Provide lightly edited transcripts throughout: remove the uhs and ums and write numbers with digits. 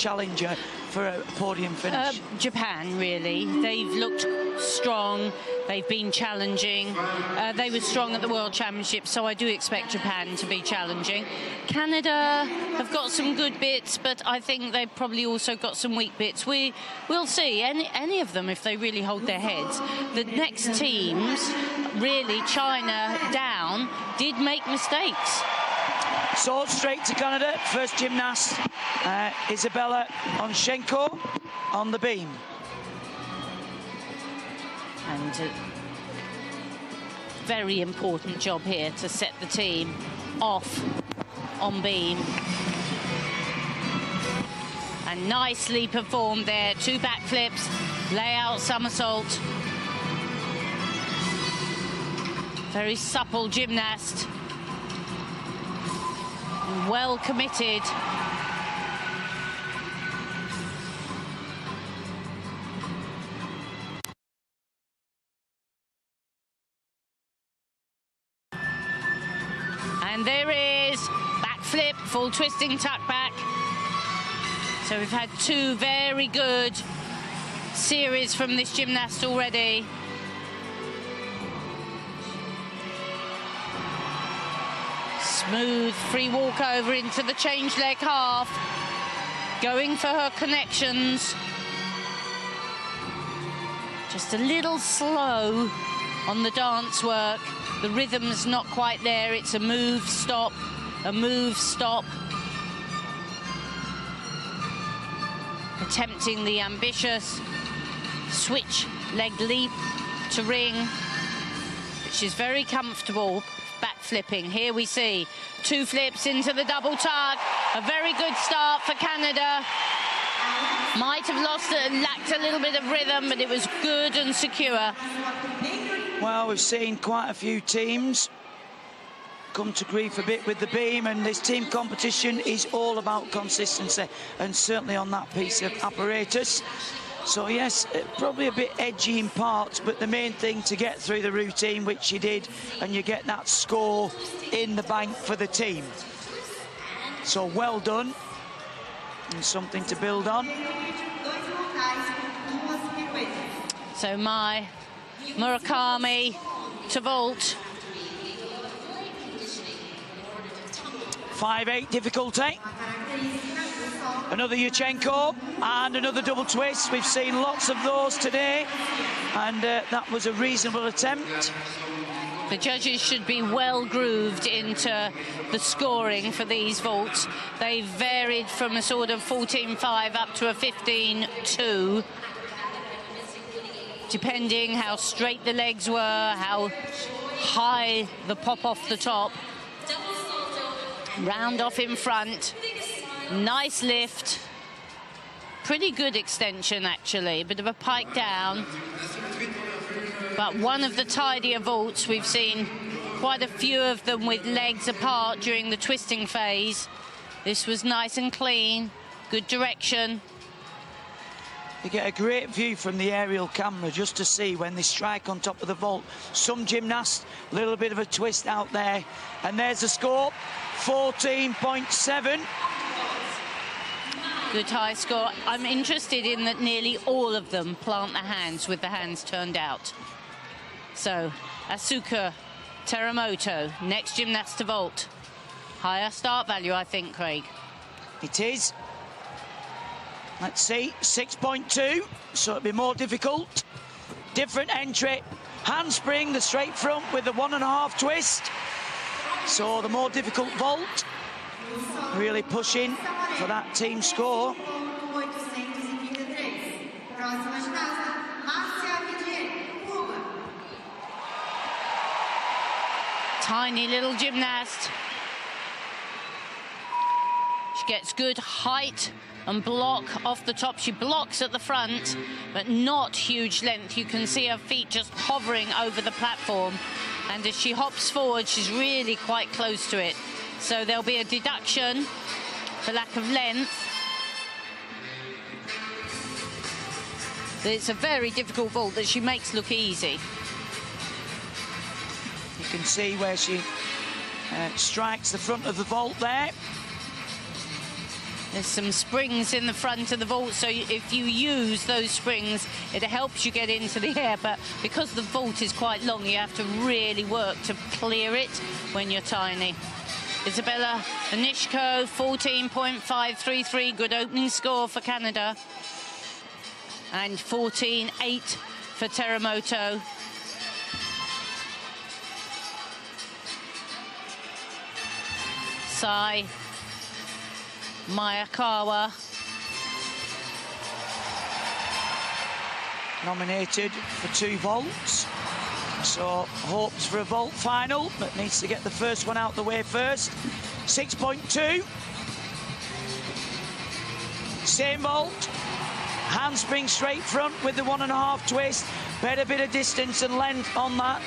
challenger for a podium finish? Japan, really. They've looked strong. They've been challenging. They were strong at the World Championships, so I do expect Japan to be challenging. Canada have got some good bits, but I think they've probably also got some weak bits. We'll see. Any of them, if they really hold their heads. The next teams, really, China down, did make mistakes. So straight to Canada. First gymnast, Isabella Onchenko on the beam. And very important job here to set the team off on beam. And nicely performed there. 2 backflips, layout somersault. Very supple gymnast. Well committed. And there is backflip, full twisting tuck back. So we've had 2 very good series from this gymnast already. Smooth free walk over into the change leg half. Going for her connections. Just a little slow on the dance work. The rhythm's not quite there. It's a move, stop, a move, stop. Attempting the ambitious switch leg leap to ring, which is very comfortable. Back flipping. Here we see 2 flips into the double tuck. A very good start for Canada. Might have lacked a little bit of rhythm, but it was good and secure. Well, we've seen quite a few teams come to grief a bit with the beam, and this team competition is all about consistency, and certainly on that piece of apparatus. So yes, probably a bit edgy in parts, but the main thing to get through the routine, which she did, and you get that score in the bank for the team. So well done, and something to build on. So Mai Murakami to vault. 5-8 difficulty. Another Yurchenko and another double twist. We've seen lots of those today, and that was a reasonable attempt. The judges should be well grooved into the scoring for these vaults. They varied from a sort of 14-5 up to a 15-2, depending how straight the legs were, how high the pop off the top. Round off in front. Nice lift. Pretty good extension, actually. A bit of a pike down. But one of the tidier vaults. We've seen quite a few of them with legs apart during the twisting phase. This was nice and clean. Good direction. You get a great view from the aerial camera just to see when they strike on top of the vault. Some gymnasts, a little bit of a twist out there. And there's the score, 14.7. Good high score. I'm interested in that nearly all of them plant their hands with the hands turned out. So, Asuka Teramoto, next gymnast to vault. Higher start value, I think, Craig. It is. Let's see, 6.2, so it'll be more difficult. Different entry, handspring, the straight front with the 1.5 twist. So the more difficult vault, really pushing for that team score. Tiny little gymnast. She gets good height and block off the top. She blocks at the front, but not huge length. You can see her feet just hovering over the platform. And as she hops forward, she's really quite close to it. So there'll be a deduction for lack of length. It's a very difficult vault that she makes look easy. You can see where she strikes the front of the vault there. There's some springs in the front of the vault, so if you use those springs, it helps you get into the air. But because the vault is quite long, you have to really work to clear it when you're tiny. Isabella Onishko, 14.533, good opening score for Canada. And 14.8 for Teramoto. Sai Mayakawa. Nominated for 2 vaults. So hopes for a vault final, but needs to get the first one out the way first. 6.2. Same vault. Handspring straight front with the 1.5 twist. Better bit of distance and length on that.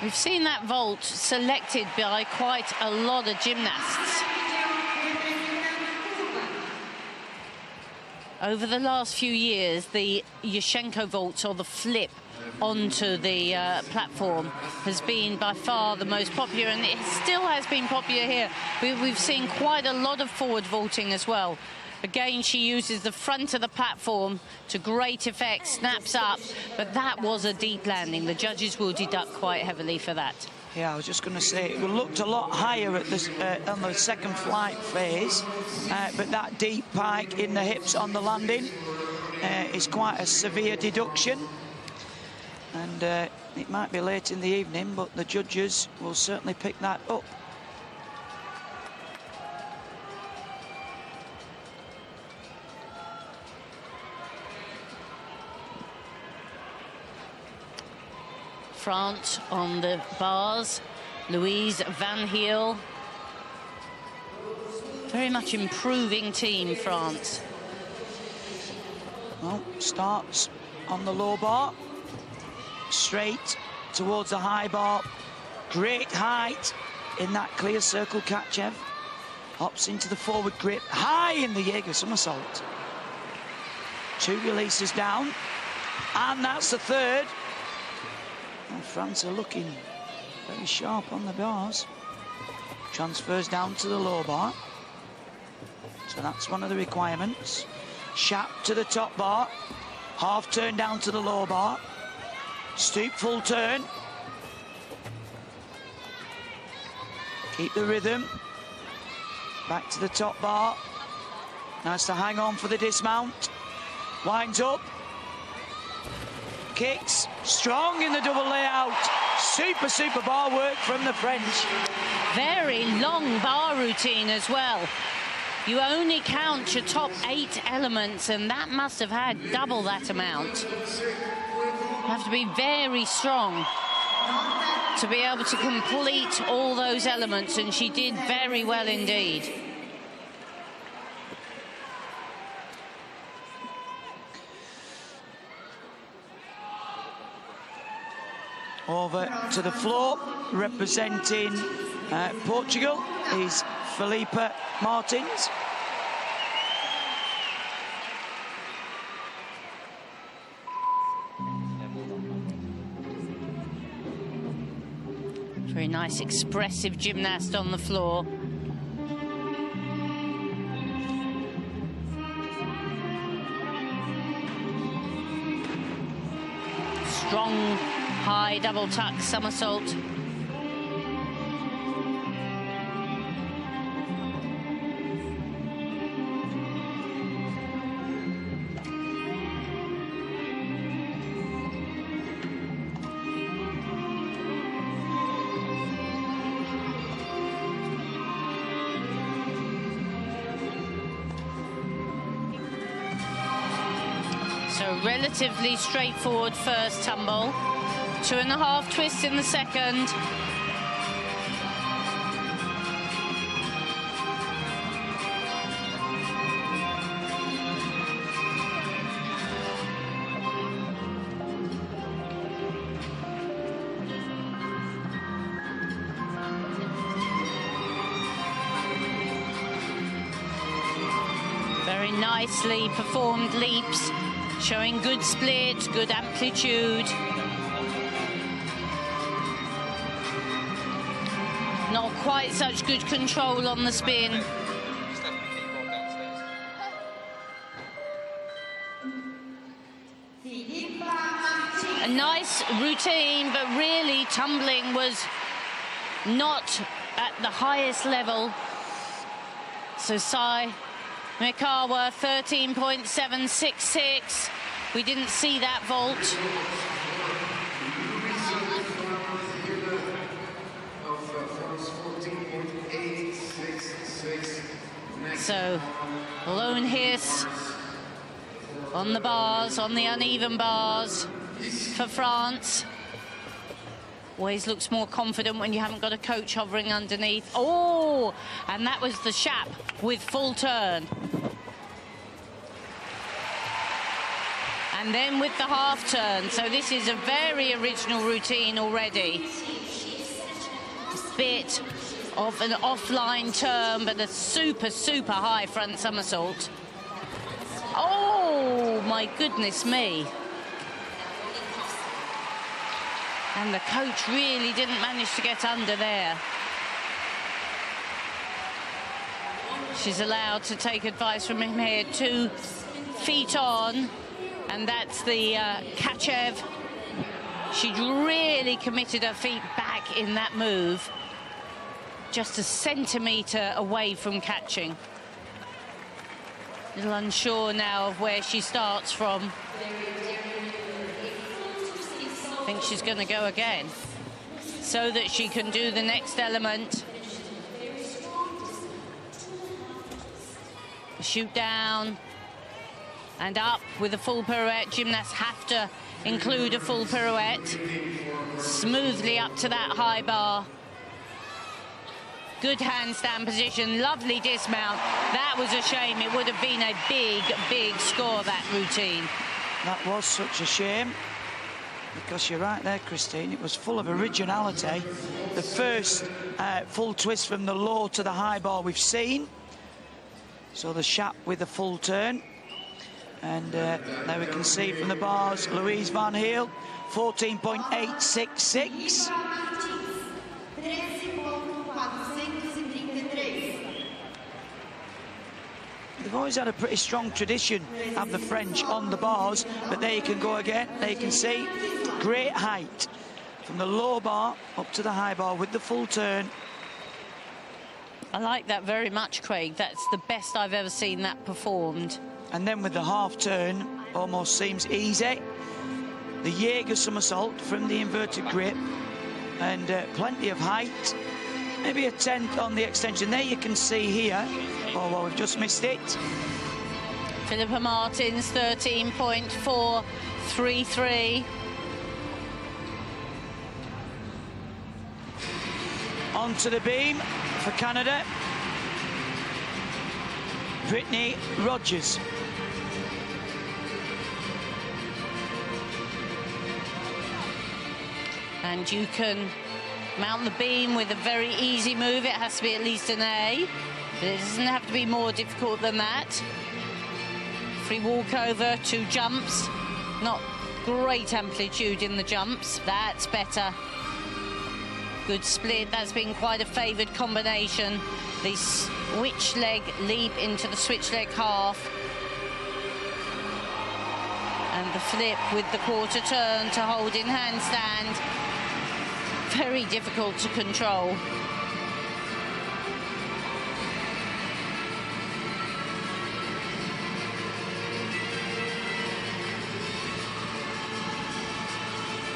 We've seen that vault selected by quite a lot of gymnasts. Over the last few years, the Yushchenko vault, or the flip onto the platform, has been by far the most popular, and it still has been popular here. We've seen quite a lot of forward vaulting as well. Again, she uses the front of the platform to great effect, snaps up, but that was a deep landing. The judges will deduct quite heavily for that. Yeah, I was just going to say, it looked a lot higher at this, on the second flight phase, but that deep pike in the hips on the landing is quite a severe deduction. And it might be late in the evening, but the judges will certainly pick that up. France on the bars, Louise Van Heel. Very much improving team, France. Well, starts on the low bar, straight towards the high bar. Great height in that clear circle Katchev. Hops into the forward grip, high in the Jaeger somersault. 2 releases down, and that's the third. And France are looking very sharp on the bars. Transfers down to the low bar. So that's one of the requirements. Shap to the top bar. Half turn down to the low bar. Stoop full turn. Keep the rhythm. Back to the top bar. Nice to hang on for the dismount. Winds up. Kicks, strong in the double layout. Super bar work from the French. Very long bar routine as well. You only count your top 8 elements, and that must have had double that amount. You have to be very strong to be able to complete all those elements, and she did very well indeed. Over to the floor, representing Portugal, is Felipe Martins. Very nice, expressive gymnast on the floor. Strong, high double tuck somersault. So relatively straightforward first tumble. 2.5 twists in the second. Very nicely performed leaps, showing good split, good amplitude. Not quite such good control on the spin. A nice routine, but really tumbling was not at the highest level. So Sai Mikawa, 13.766. We didn't see that vault. So, lone hiss on the bars, on the uneven bars for France. Always looks more confident when you haven't got a coach hovering underneath. Oh, and that was the Shap with full turn. And then with the half turn. So this is a very original routine already. Bit of an offline turn, but a super, super high front somersault. Oh, my goodness me. And the coach really didn't manage to get under there. She's allowed to take advice from him here. 2 feet on, and that's the Kachev. She'd really committed her feet back in that move. Just a centimetre away from catching. A little unsure now of where she starts from. I think she's going to go again so that she can do the next element. Shoot down and up with a full pirouette. Gymnasts have to include a full pirouette. Smoothly up to that high bar. Good handstand position, lovely dismount. That was a shame. It would have been a big, big score, that routine. That was such a shame. Because you're right there, Christine, it was full of originality. The first full twist from the low to the high bar we've seen. So the Shap with the full turn. And now we can see from the bars, Louise Van Heel, 14.866. They've always had a pretty strong tradition of the French on the bars, but there you can go again. There you can see great height from the low bar up to the high bar with the full turn. I like that very much, Craig. That's the best I've ever seen that performed. And then with the half turn, almost seems easy. The Jaeger somersault from the inverted grip, and plenty of height. Maybe a 10th on the extension. There you can see here. Oh, well, we've just missed it. Philippa Martins, 13.433. Onto the beam for Canada. Brittany Rogers. And you can mount the beam with a very easy move. It has to be at least an A. But it doesn't have to be more difficult than that. Free walkover, 2 jumps. Not great amplitude in the jumps. That's better. Good split. That's been quite a favoured combination. The switch leg leap into the switch leg half. And the flip with the quarter turn to hold in handstand. Very difficult to control.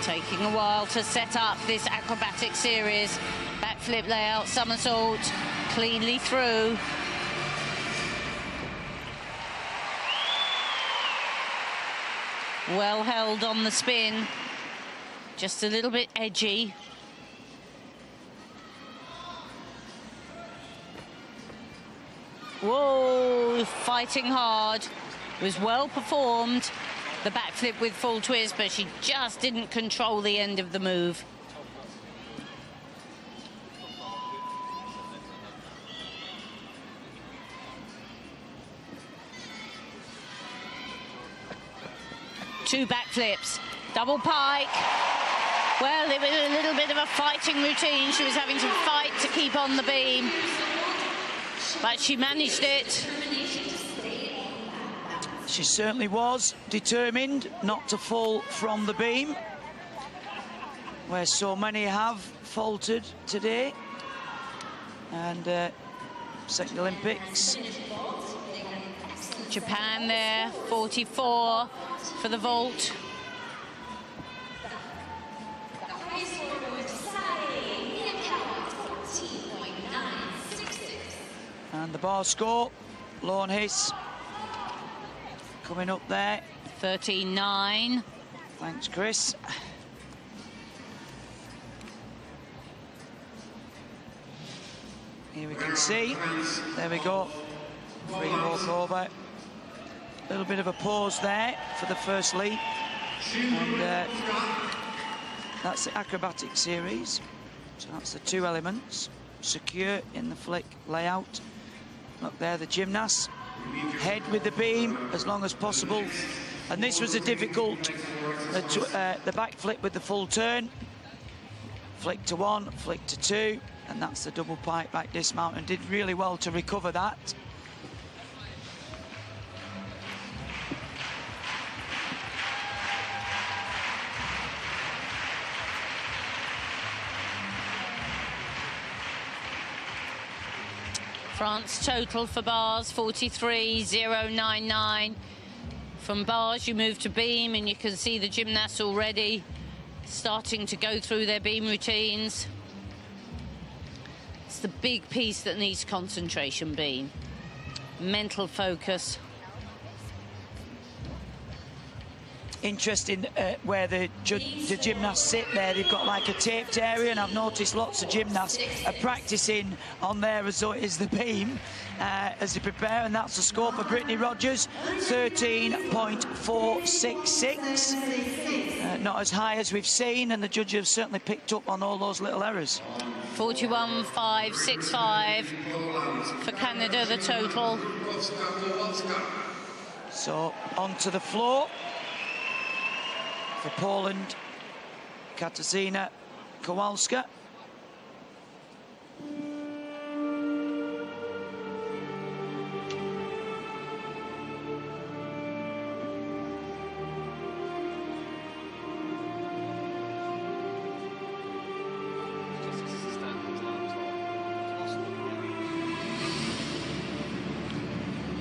Taking a while to set up this acrobatic series. Backflip layout, somersault, cleanly through. Well held on the spin. Just a little bit edgy. Whoa, fighting hard. It was well performed. The backflip with full twist, but she just didn't control the end of the move. Two backflips, double pike. Well, it was a little bit of a fighting routine. She was having to fight to keep on the beam, but she managed it. She certainly was determined not to fall from the beam. where so many have faltered today. And second Olympics. Japan there, 44 for the vault. And the bar score, Lorne Hiss coming up there. 13.9. Thanks, Chris. Here we can see, there we go, free walk over. A little bit of a pause there for the first leap. And that's the acrobatic series. So that's the two elements, secure in the flick layout. Look there, the gymnasts, head with the beam as long as possible. And this was a difficult, the back flip with the full turn. Flick to one, flick to two, and that's the double pike back dismount, and did really well to recover that. France total for bars, 43.099. From bars, you move to beam, and you can see the gymnasts already starting to go through their beam routines. It's the big piece that needs concentration, beam. Mental focus. Interesting where the gymnasts sit there. They've got like a taped area, and I've noticed lots of gymnasts are practicing on there as though it is the beam as they prepare, and that's the score for Brittany Rogers, 13.466. Not as high as we've seen, and the judges have certainly picked up on all those little errors. 41.565 for Canada, the total. So onto the floor for Poland, Katarzyna Kowalska.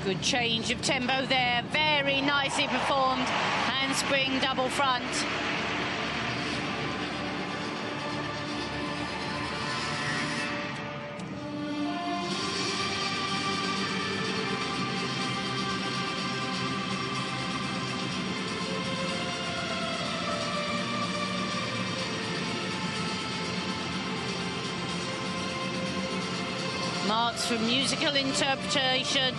Good change of tempo there, very nicely performed. Handspring double front. Marks for musical interpretation,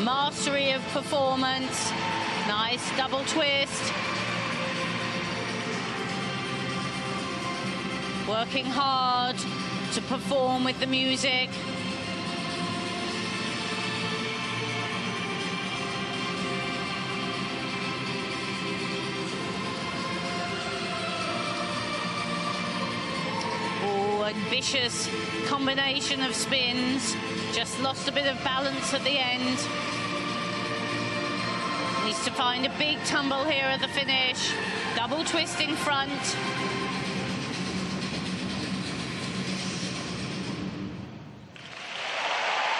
mastery of performance. Nice double twist. Working hard to perform with the music. Vicious combination of spins, just lost a bit of balance at the end. Needs to find a big tumble here at the finish. Double twist in front.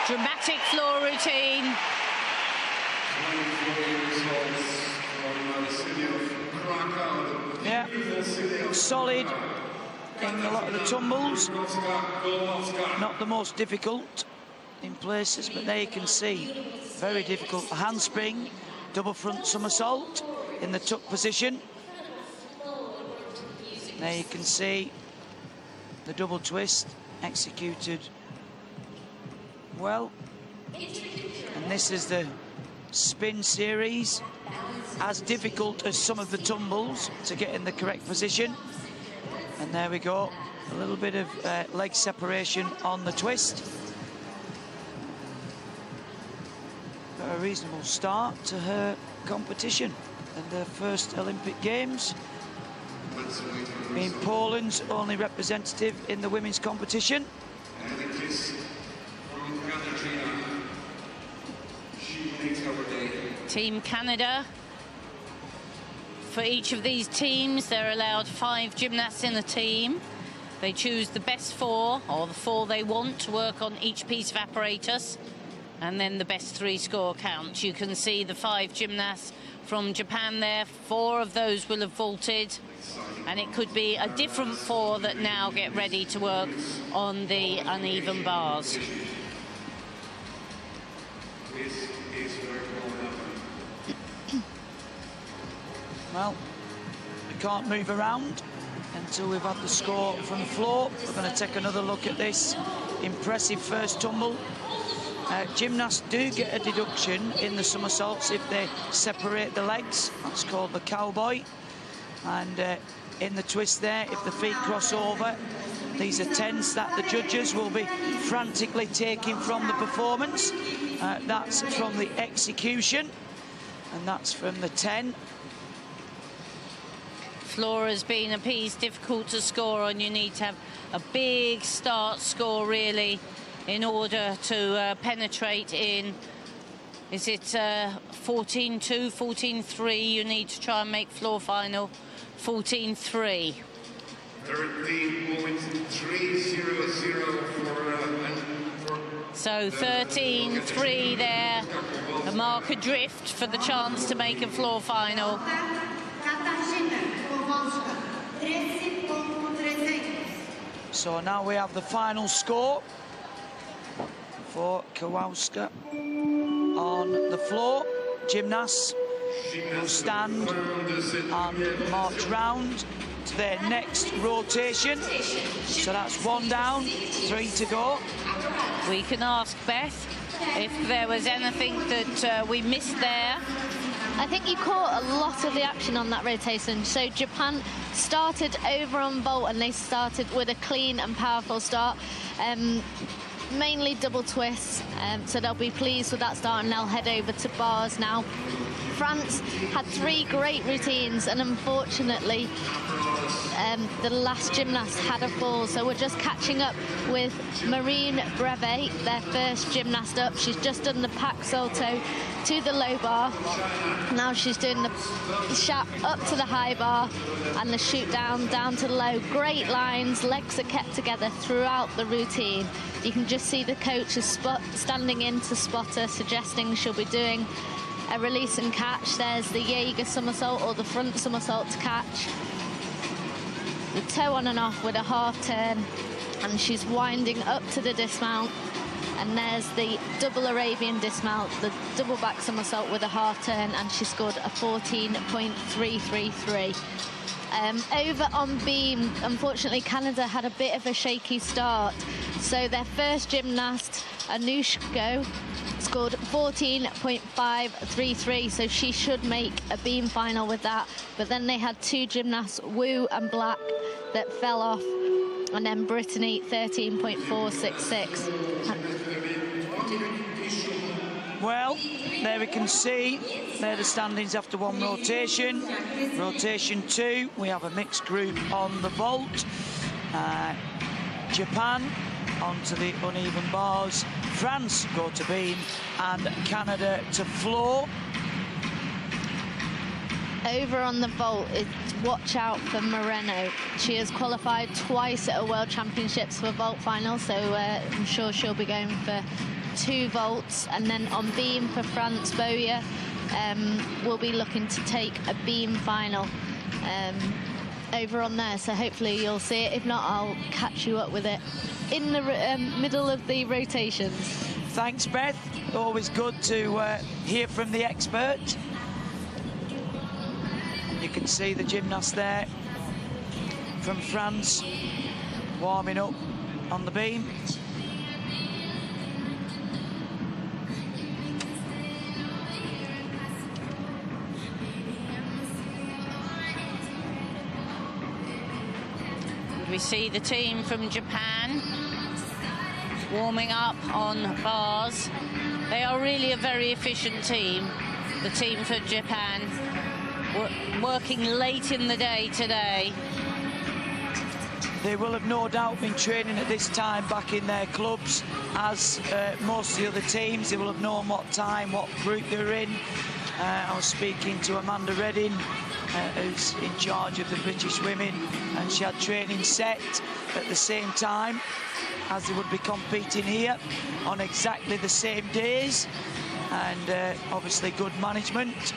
Dramatic floor routine. Yeah, solid in a lot of the tumbles, not the most difficult in places, but there you can see, very difficult. A handspring, double front somersault in the tuck position. There you can see the double twist executed well. And this is the spin series, as difficult as some of the tumbles to get in the correct position. And there we go, a little bit of leg separation on the twist. But a reasonable start to her competition and her first Olympic Games. Being Poland's only representative in the women's competition. Team Canada, For each of these teams, they're allowed 5 gymnasts in a team. They choose the best 4, or the 4 they want, to work on each piece of apparatus, and then the best 3 score counts. You can see the 5 gymnasts from Japan there. 4 of those will have vaulted, and it could be a different 4 that now get ready to work on the uneven bars. Well, we can't move around until we've had the score from the floor. We're going to take another look at this impressive first tumble. Gymnasts do get a deduction in the somersaults if they separate the legs. That's called the cowboy. And in the twist there, if the feet cross over, these are 10s that the judges will be frantically taking from the performance. That's from the execution, and that's from the 10. Floor has been a piece difficult to score on. You need to have a big start score, really, in order to penetrate in. Is it 14-2, 14-3? You need to try and make floor final 14-3. 13.300 for so 13-3 there. A mark adrift for the chance to make a floor final. So now we have the final score for Kowalska on the floor. Gymnasts will stand and march round to their next rotation. So that's 1 down, 3 to go. We can ask Beth if there was anything that we missed there. I think you caught a lot of the action on that rotation. So Japan started over on vault, and they started with a clean and powerful start. Mainly double twists, so they'll be pleased with that start, and they'll head over to bars now. France had 3 great routines, and unfortunately the last gymnast had a fall, so we're just catching up with Marine Brevet, their first gymnast up. She's just done the pack salto to the low bar. Now she's doing the shot up to the high bar and the shoot down to the low. Great lines, legs are kept together throughout the routine. You can just see the coach is standing in to spot her, suggesting she'll be doing a release and catch. There's the Jaeger somersault, or the front somersault to catch. The toe on and off with a half turn, and she's winding up to the dismount. And there's the double Arabian dismount, the double back somersault with a half turn, and she scored a 14.333. Over on beam, unfortunately, Canada had a bit of a shaky start. So their first gymnast, Anushko, scored 14.533, so she should make a beam final with that. But then they had 2 gymnasts, Wu and Black, that fell off, and then Brittany 13.466. Well, there we can see, there are the standings after 1 rotation. Rotation 2, we have a mixed group on the vault. Japan onto the uneven bars, France go to beam, and Canada to floor. Over on the vault, watch out for Moreno. She has qualified twice at a World Championships for vault final, so I'm sure she'll be going for 2 vaults. And then on beam for France, Boya will be looking to take a beam final over on there, so hopefully you'll see it. If not, I'll catch you up with it in the middle of the rotations. Thanks, Beth. Always good to hear from the expert. You can see the gymnast there from France warming up on the beam. We see the team from Japan warming up on bars. They are really a very efficient team, the team for Japan, working late in the day today. They will have no doubt been training at this time back in their clubs, as most of the other teams. They will have known what time, what group they're in. I was speaking to Amanda Redding who's in charge of the British women, and she had training set at the same time as they would be competing here on exactly the same days, and obviously good management.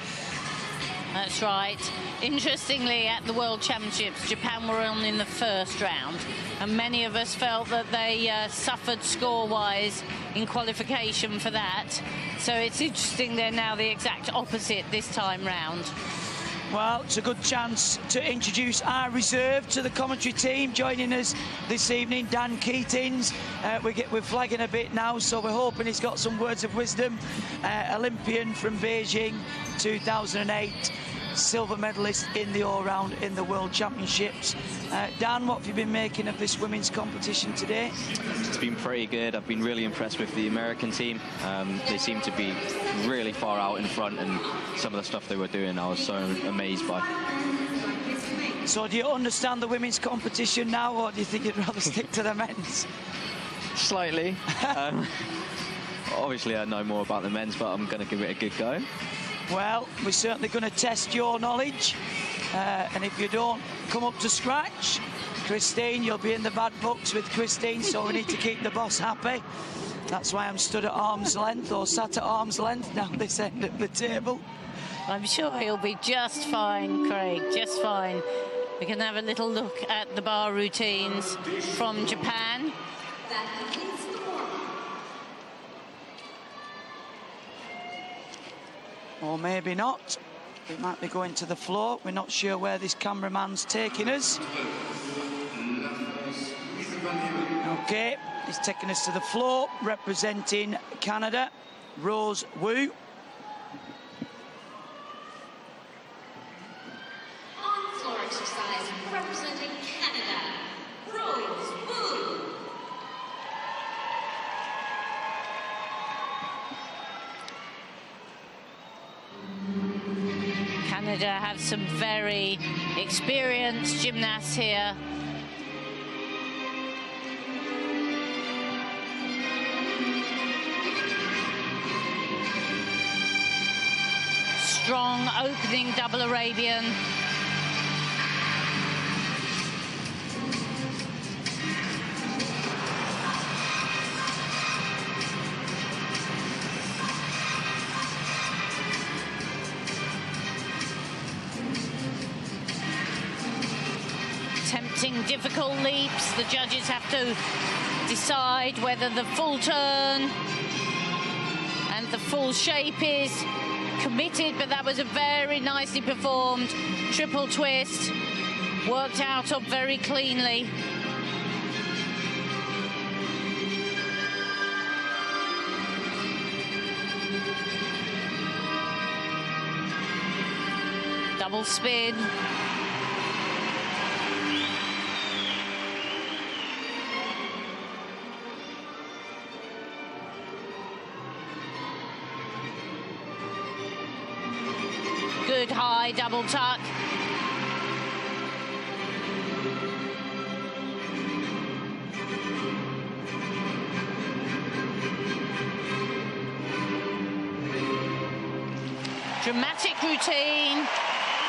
That's right. Interestingly, at the World Championships, Japan were on in the first round, and many of us felt that they suffered score-wise in qualification for that. So it's interesting they're now the exact opposite this time round. Well, it's a good chance to introduce our reserve to the commentary team. Joining us this evening, Dan Keatings. We're flagging a bit now, so we're hoping he's got some words of wisdom. Olympian from Beijing 2008, silver medalist in the all-round in the World Championships. Dan, what have you been making of this women's competition today? It's been pretty good. I've been really impressed with the American team. They seem to be really far out in front, and some of the stuff they were doing I was so amazed by. So do you understand the women's competition now, or do you think you'd rather stick to the men's? Slightly. Obviously I know more about the men's, but I'm going to give it a good go. Well, we're certainly going to test your knowledge, and if you don't come up to scratch, Christine, you'll be in the bad books with Christine, so we need to keep the boss happy. That's why I'm stood at arm's length, or sat at arm's length down this end of the table. I'm sure he'll be just fine, Craig, just fine. We can have a little look at the bar routines from Japan. Or maybe not. We might be going to the floor. We're not sure where this cameraman's taking us. Okay, he's taking us to the floor, representing Canada, Rose Wu. On-floor exercise representing Canada, Rose Wu. Canada have some very experienced gymnasts here. Strong opening double Arabian. Tempting, difficult leaps. The judges have to decide whether the full turn and the full shape is committed, but that was a very nicely performed triple twist, worked out of very cleanly. Double spin. Good high double tuck. Dramatic routine,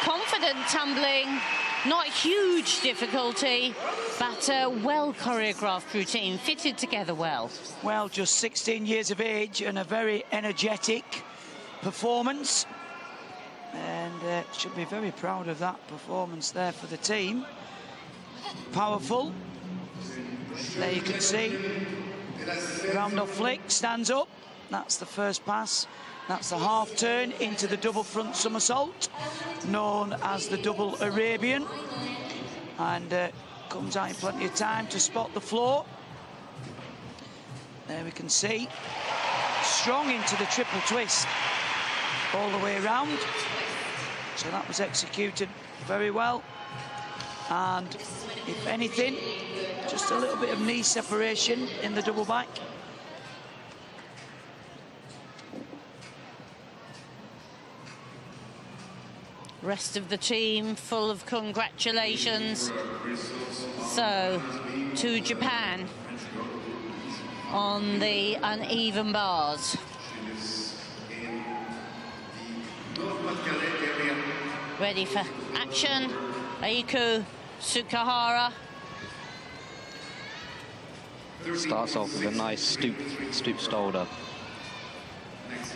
confident tumbling, not huge difficulty, but a well choreographed routine, fitted together well. Well, just 16 years of age and a very energetic performance. And should be very proud of that performance there for the team. Powerful. There you can see. Round off flick, stands up. That's the first pass. That's the half turn into the double front somersault, known as the double Arabian. And comes out in plenty of time to spot the floor. There we can see. Strong into the triple twist all the way around. So that was executed very well. And if anything, just a little bit of knee separation in the double back. Rest of the team full of congratulations. So, to Japan on the uneven bars. ready for action. Aiku Sukahara. Starts off with a nice stoop shoulder.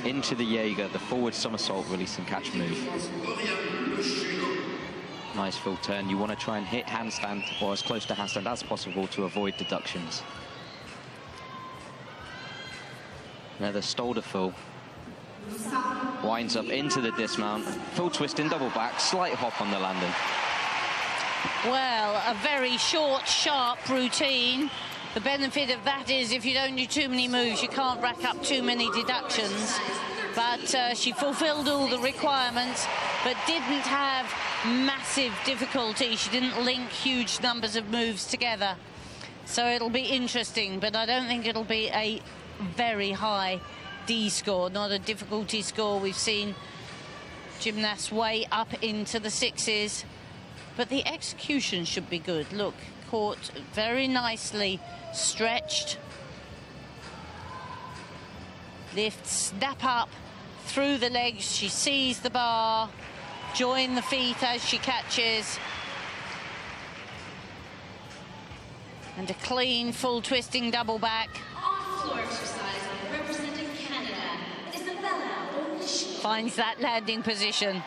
Into the Jaeger, the forward somersault, release and catch move. Nice full turn. You want to try and hit handstand, or as close to handstand as possible, to avoid deductions. Another shoulder full. Winds up into the dismount. Full twist in double back, slight hop on the landing. Well, a very short, sharp routine. The benefit of that is if you don't do too many moves, you can't rack up too many deductions. But she fulfilled all the requirements, but didn't have massive difficulty. She didn't link huge numbers of moves together. So it'll be interesting, but I don't think it'll be a very high D score, not a difficulty score. We've seen gymnasts way up into the 6s, but the execution should be good. Look, caught very nicely, stretched. Lift, snap up through the legs. She sees the bar, join the feet as she catches. And a clean, full twisting double back. On-floor exercise representing Canada, Isabella Onishima. Finds that landing position.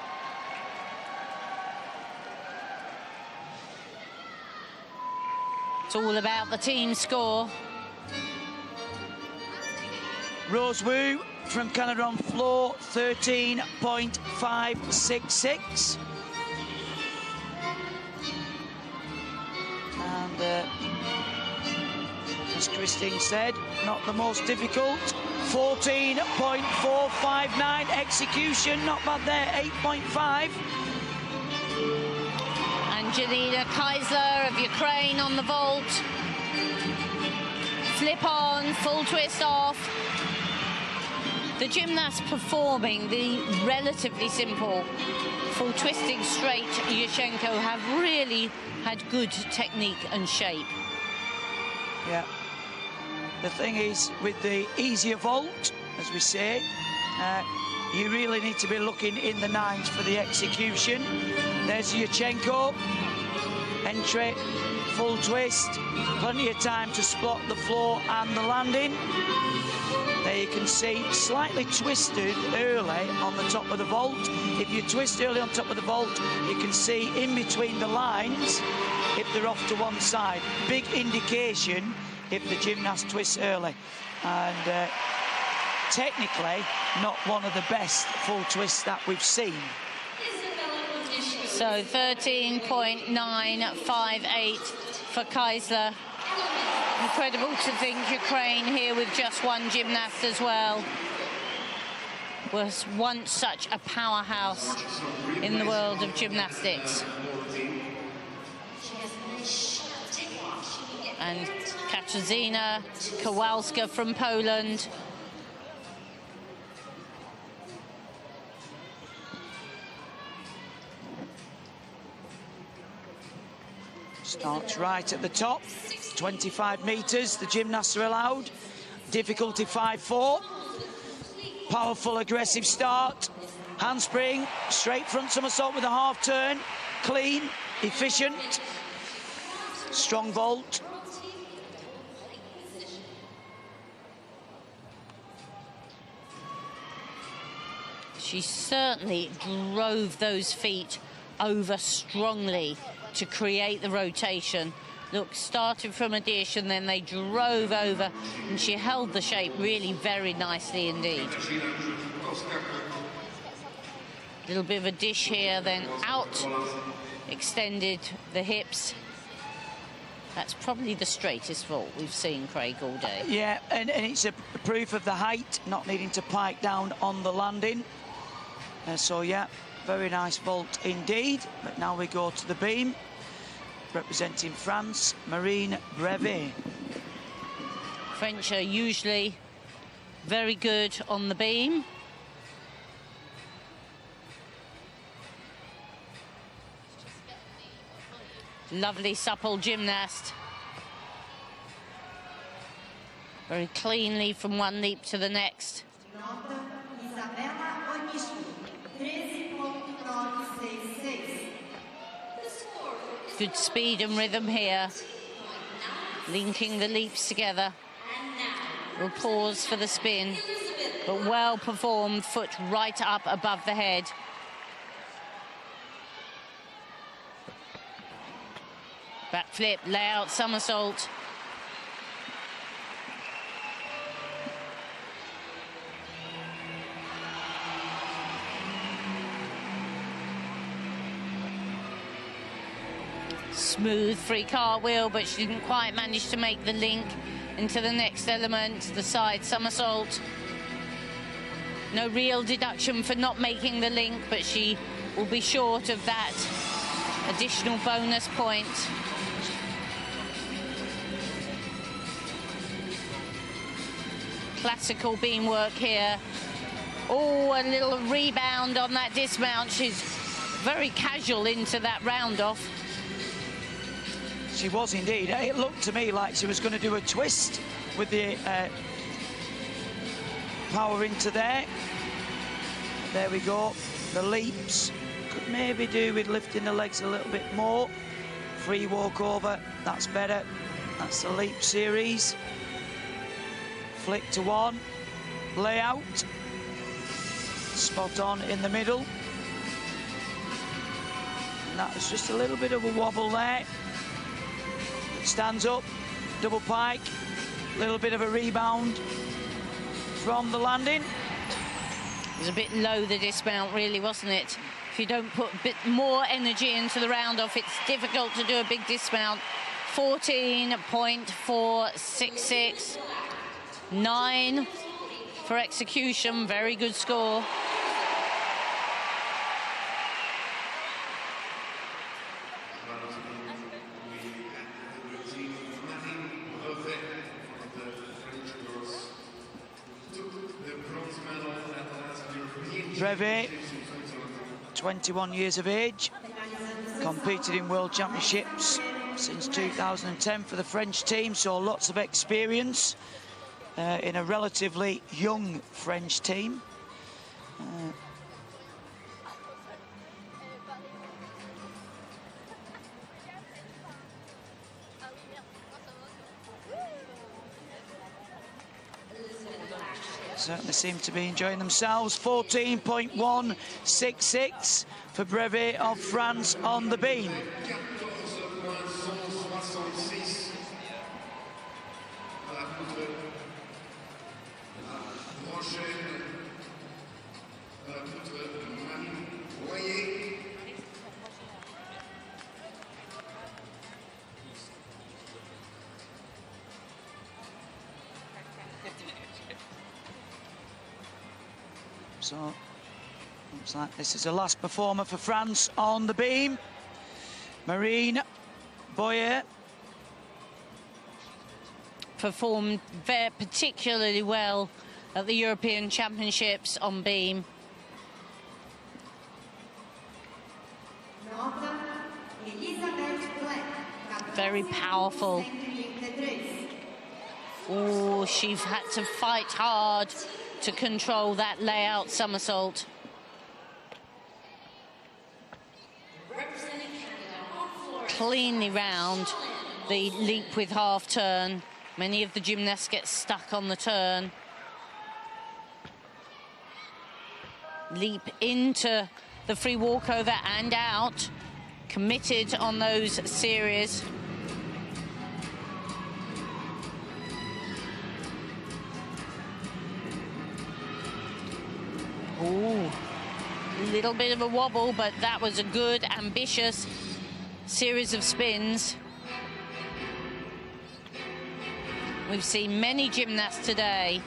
It's all about the team score. Rose Wu from Canada on floor, 13.566. And as Christine said, not the most difficult. 14.459 execution, not bad there, 8.5. Angelina Kaisler of Ukraine on the vault. Flip on, full twist off. The gymnasts performing the relatively simple full twisting straight Yushchenko have really had good technique and shape. Yeah. The thing is, with the easier vault, as we say, you really need to be looking in the 9s for the execution. There's Yushchenko. Entry, full twist, plenty of time to spot the floor and the landing. There you can see, slightly twisted early on the top of the vault. If you twist early on top of the vault, you can see in between the lines if they're off to one side. Big indication if the gymnast twists early. And technically, not one of the best full twists that we've seen. So 13.958 for Kaisler. Incredible to think Ukraine here with just one gymnast as well. Was once such a powerhouse in the world of gymnastics. And Katarzyna Kowalska from Poland. Starts right at the top, 25 metres, the gymnasts are allowed. Difficulty 5-4. Powerful, aggressive start. Handspring, straight front somersault with a half turn. Clean, efficient. Strong vault. She certainly drove those feet over strongly to create the rotation. Look, started from a dish and then they drove over and she held the shape really very nicely indeed. A little bit of a dish here, then out, extended the hips. That's probably the straightest vault we've seen, Craig, all day. Yeah, and it's a proof of the height, not needing to pike down on the landing. So, yeah, very nice vault indeed. But now we go to the beam. Representing France, Marine Brevet. French are usually very good on the beam. Lovely supple gymnast. Very cleanly from one leap to the next. Good speed and rhythm here. Linking the leaps together. We'll pause for the spin. But well performed, foot right up above the head. Back flip, layout, somersault. Smooth free cartwheel, but she didn't quite manage to make the link into the next element, the side somersault. No real deduction for not making the link, but she will be short of that additional bonus point. Classical beam work here. Oh, a little rebound on that dismount. She's very casual into that round off. She was indeed. It looked to me like she was going to do a twist with the power into there. There we go. The leaps could maybe do with lifting the legs a little bit more. Free walk over, that's better. That's the leap series. Flick to one. Layout. Spot on in the middle. And that was just a little bit of a wobble there. Stands up, double pike, little bit of a rebound from the landing. It was a bit low, the dismount, really, wasn't it? If you don't put a bit more energy into the round off, it's difficult to do a big dismount. 14.466. 9 for execution, very good score. Brevet, 21 years of age, competed in World Championships since 2010 for the French team, so lots of experience in a relatively young French team. Certainly seem to be enjoying themselves. 14.166 for Brevet of France on the beam. So, looks like this is the last performer for France on the beam. Marine Boyer. Performed very particularly well at the European Championships on beam. Very powerful. Oh, she's had to fight hard to control that layout somersault. Cleanly round the leap with half turn. Many of the gymnasts get stuck on the turn. Leap into the free walkover and out. Committed on those series. Ooh, a little bit of a wobble, but that was a good, ambitious series of spins. We've seen many gymnasts today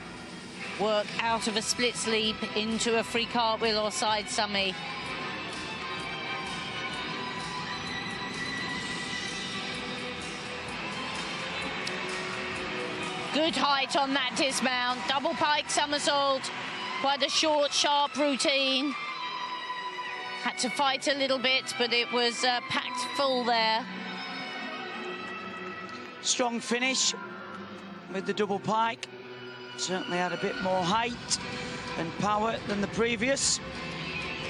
work out of a splits leap into a free cartwheel or side summy. Good height on that dismount, double pike somersault. Quite a short, sharp routine. Had to fight a little bit, but it was packed full there. Strong finish with the double pike. Certainly had a bit more height and power than the previous.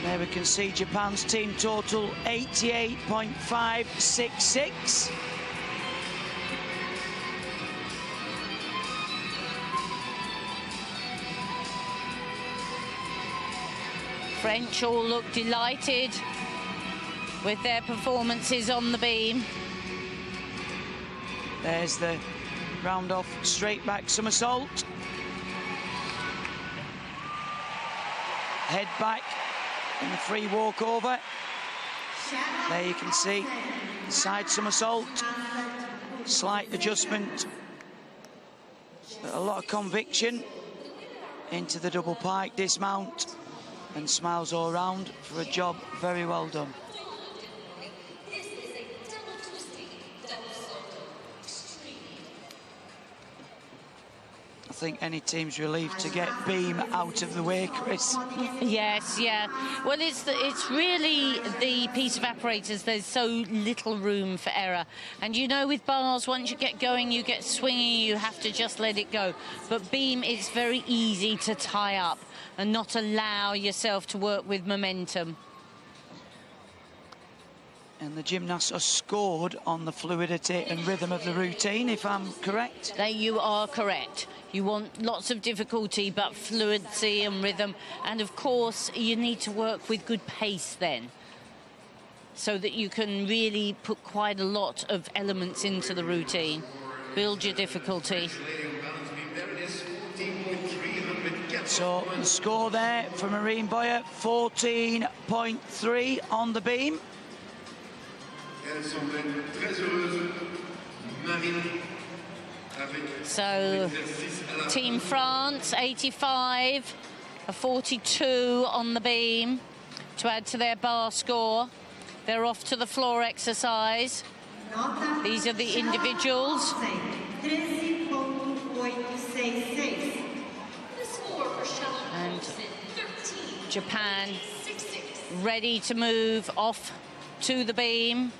There we can see Japan's team total 88.566. French all look delighted with their performances on the beam. There's the round off straight back somersault. Head back in the free walkover. There you can see the side somersault. Slight adjustment. A lot of conviction into the double pike dismount. And smiles all round for a job very well done. I think any team's relieved to get beam out of the way, Chris. Yes, yeah. Well, it's really the piece of apparatus. There's so little room for error. And you know, with bars, once you get going, you get swinging, you have to just let it go. But beam, it's very easy to tie up and not allow yourself to work with momentum. And the gymnasts are scored on the fluidity and rhythm of the routine, if I'm correct. You are correct. You want lots of difficulty, but fluency and rhythm. And of course, you need to work with good pace then, so that you can really put quite a lot of elements into the routine. Build your difficulty. So the score there for Marine Boyer, 14.3 on the beam. So Team France, 85, a 42 on the beam to add to their bar score. They're off to the floor exercise. These are the individuals. And Japan ready to move off to the beam.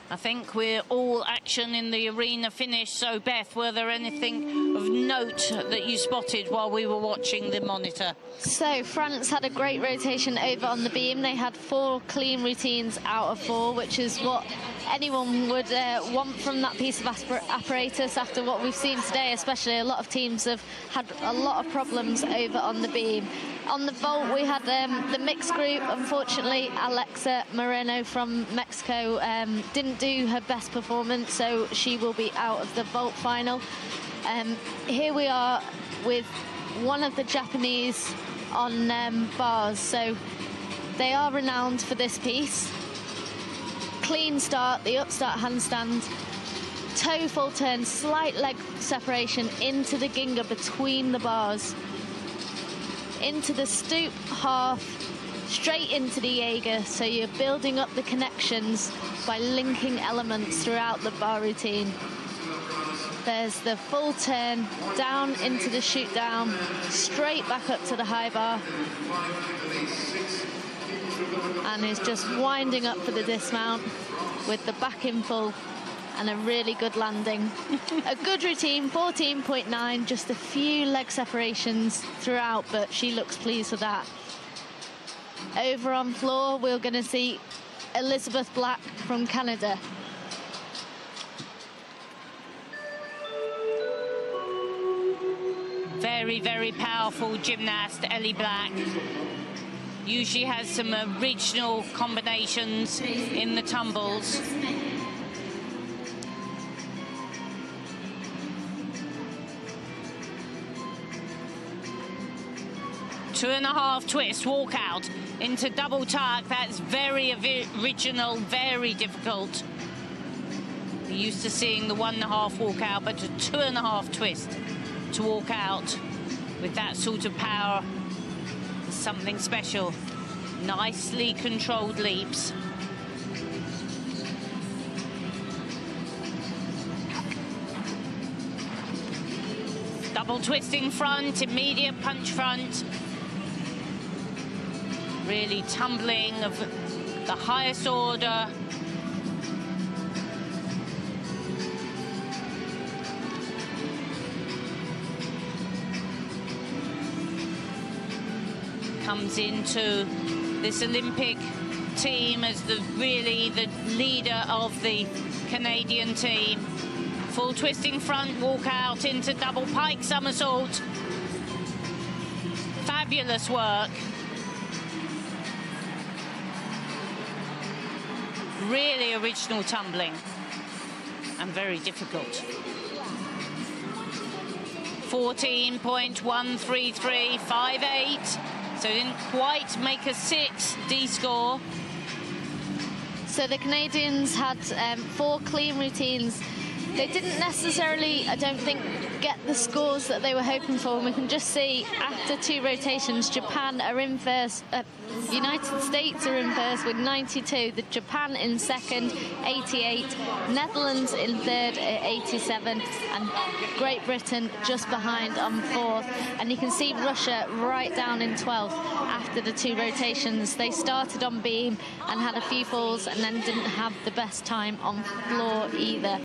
I think we're all action in the arena finished. So, Beth, were there anything of note that you spotted while we were watching the monitor? So, France had a great rotation over on the beam. They had 4 clean routines out of 4, which is what anyone would want from that piece of apparatus after what we've seen today, especially a lot of teams have had a lot of problems over on the beam. On the vault, we had the mixed group. Unfortunately, Alexa Moreno from Mexico didn't do her best performance, so she will be out of the vault final. Here we are with one of the Japanese on bars, so they are renowned for this piece. Clean start, the upstart handstand, toe full turn, slight leg separation into the ginga between the bars, into the stoop half, straight into the Jaeger, so you're building up the connections by linking elements throughout the bar routine. There's the full turn, down into the shoot down, straight back up to the high bar. And is just winding up for the dismount with the back in full and a really good landing. A good routine, 14.9, just a few leg separations throughout, but she looks pleased with that. Over on floor, we're going to see Elizabeth Black from Canada. Very, very powerful gymnast, Ellie Black. Usually has some original combinations in the tumbles. Two and a half twist, walk out into double tuck. That's very original, very difficult. We're used to seeing the 1.5 walk out, but a 2.5 twist to walk out with that sort of power is something special. Nicely controlled leaps. Double twist in front, immediate punch front. Really tumbling of the highest order. comes into this Olympic team as the leader of the Canadian team. Full twisting front, walk out into double pike somersault. Fabulous work. Really original tumbling and very difficult. 14.13358. So didn't quite make a 6 D score. So the Canadians had 4 clean routines. They didn't necessarily, I don't think, get the scores that they were hoping for. And we can just see after 2 rotations, Japan are in first. United States are in first with 92. Japan in second, 88. Netherlands in third at 87. And Great Britain just behind on fourth. And you can see Russia right down in 12th after the 2 rotations. They started on beam and had a few falls and then didn't have the best time on floor either.